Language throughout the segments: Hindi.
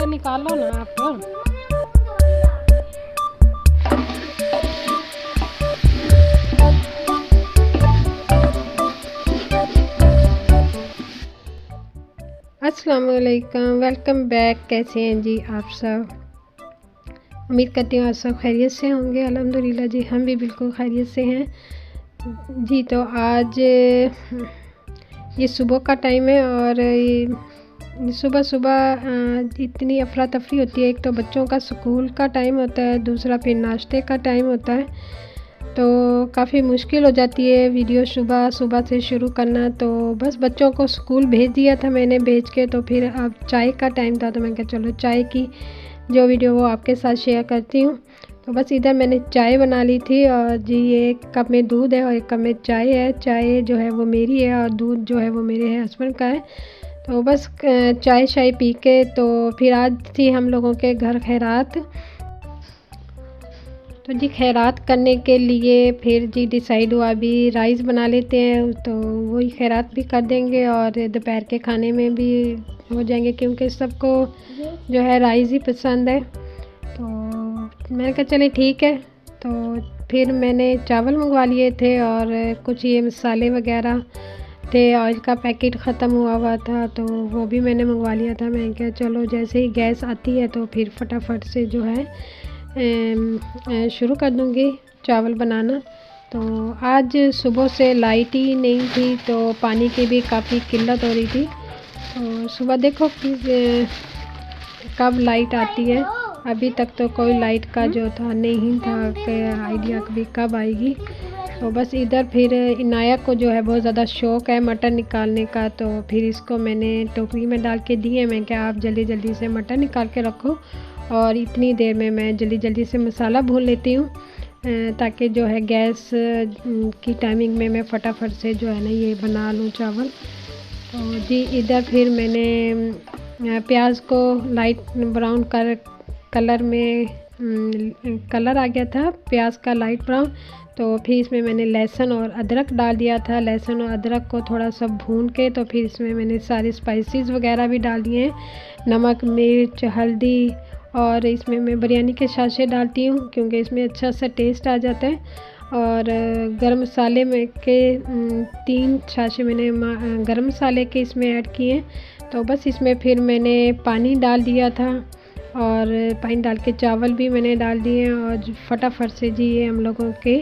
मटर निकालो ना आप। अस्सलाम वालेकुम, वेलकम बैक। कैसे हैं जी आप सब? उम्मीद करती हूँ आप सब खैरियत से होंगे। अल्हम्दुलिल्लाह जी, हम भी बिल्कुल खैरियत से हैं जी। तो आज ये सुबह का टाइम है और ये सुबह सुबह इतनी अफरा तफरी होती है। एक तो बच्चों का स्कूल का टाइम होता है, दूसरा फिर नाश्ते का टाइम होता है, तो काफ़ी मुश्किल हो जाती है वीडियो सुबह सुबह से शुरू करना। तो बस बच्चों को स्कूल भेज दिया था मैंने, भेज के तो फिर अब चाय का टाइम था, तो मैं कहा चलो चाय की जो वीडियो वो आपके साथ शेयर करती हूँ। तो बस इधर मैंने चाय बना ली थी और जी ये एक कप में दूध है और एक कप में चाय है। चाय जो है वो मेरी है और दूध जो है वो मेरे हस्बैंड का है। तो बस चाय शाय पी के तो फिर आज थी हम लोगों के घर खैरात। तो जी खैरात करने के लिए फिर जी डिसाइड हुआ अभी राइस बना लेते हैं, तो वही खैरात भी कर देंगे और दोपहर के खाने में भी हो जाएंगे, क्योंकि सबको जो है राइस ही पसंद है। तो मैंने कहा चले ठीक है। तो फिर मैंने चावल मंगवा लिए थे और कुछ ये मसाले वगैरह थे। ऑयल का पैकेट ख़त्म हुआ था तो वो भी मैंने मंगवा लिया था। मैंने कहा चलो जैसे ही गैस आती है तो फिर फटाफट से जो है शुरू कर दूँगी चावल बनाना। तो आज सुबह से लाइट ही नहीं थी, तो पानी की भी काफ़ी किल्लत हो रही थी। तो सुबह देखो कि कब लाइट आती है। अभी तक तो कोई लाइट का जो था नहीं था कि आइडिया कभी कब आएगी। तो बस इधर फिर इनाया को जो है बहुत ज़्यादा शौक़ है मटर निकालने का, तो फिर इसको मैंने टोकरी में डाल के दिए। मैं क्या आप जल्दी जल्दी से मटर निकाल के रखो और इतनी देर में मैं जल्दी जल्दी से मसाला भून लेती हूँ, ताकि जो है गैस की टाइमिंग में मैं फटाफट से जो है ना ये बना लूँ चावल। तो जी इधर फिर मैंने प्याज को लाइट ब्राउन कलर में कलर आ गया था प्याज का लाइट ब्राउन। तो फिर इसमें मैंने लहसुन और अदरक डाल दिया था। लहसुन और अदरक को थोड़ा सा भून के तो फिर इसमें मैंने सारे स्पाइसेस वगैरह भी डाल दिए हैं, नमक मिर्च हल्दी, और इसमें मैं बिरयानी के साशे डालती हूँ क्योंकि इसमें अच्छा सा टेस्ट आ जाता है। और गरम मसाले में के 3 साशे मैंने गरम मसाले के इसमें ऐड किए। तो बस इसमें फिर मैंने पानी डाल दिया था और पानी डाल के चावल भी मैंने डाल दिए और फटाफट से जी ये हम लोगों के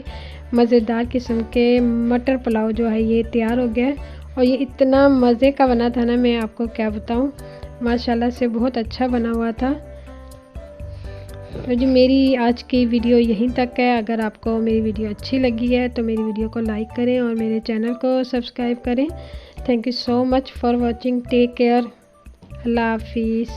मज़ेदार किस्म के मटर पुलाव जो है ये तैयार हो गया। और ये इतना मज़े का बना था ना, मैं आपको क्या बताऊँ, माशाल्लाह से बहुत अच्छा बना हुआ था। तो जी मेरी आज की वीडियो यहीं तक है। अगर आपको मेरी वीडियो अच्छी लगी है तो मेरी वीडियो को लाइक करें और मेरे चैनल को सब्सक्राइब करें। Thank you so much for watching. Take care. अल्लाह हाफिज़।